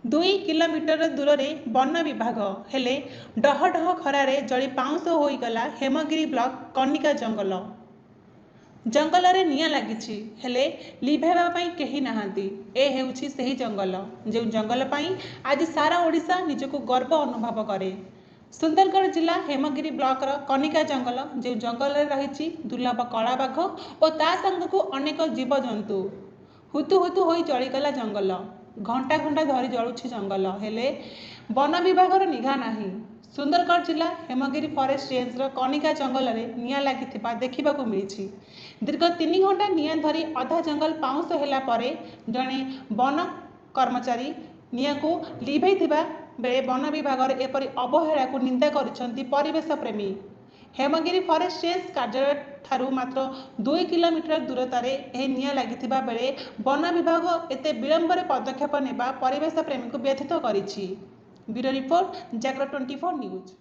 2 kilometre दूर में one विभाग हेले डह डह खरारे जली पाउंश होईगला हेमगिरी ब्लॉक कनिका जंगल जंगल रे निया लागिछि हेले लिभेबा पई केही नाहांती। ए हेउछि सेही जंगल जो जंगल पई आज सारा ओडिशा निजको गर्व अनुभव करे। सुंदरगढ़ जिला हेमगिरी ब्लॉक रो कनिका जंगल जो जंगल रे रहिछि दुर्लभ कला बाघ और ता संगको अनेक जीवजंतु हुतु हुतु होई जळीगला जंगल घंटा घंटा धरी जलुछि जंगल हेले वन विभाग निघा नाही। सुंदरगढ़ जिला हेमगिरी फॉरेस्ट रेंज रो कनिका जंगल रे निया लागिथिबा देखिबाकू मिलिछि। दीर्घ 3 घंटा निया धरी अधा जंगल पाउंश होला परे जणे वन कर्मचारी निया को लिभेइथिबा बेले वन विभाग रे एपरि अवहेला को निंदा करिसंती परिवेश प्रेमी। हेमगिरी फॉरेस्ट रेंज कार्यालय ठारू मात्र 2 किलोमीटर दूरतार निया लागिथिबा बेले वन विभाग एते विलंबर पदक्षेप नेबा परिवेश प्रेमी को व्यथित करिछि। ब्यूरो रिपोर्ट जागरण 24 न्यूज।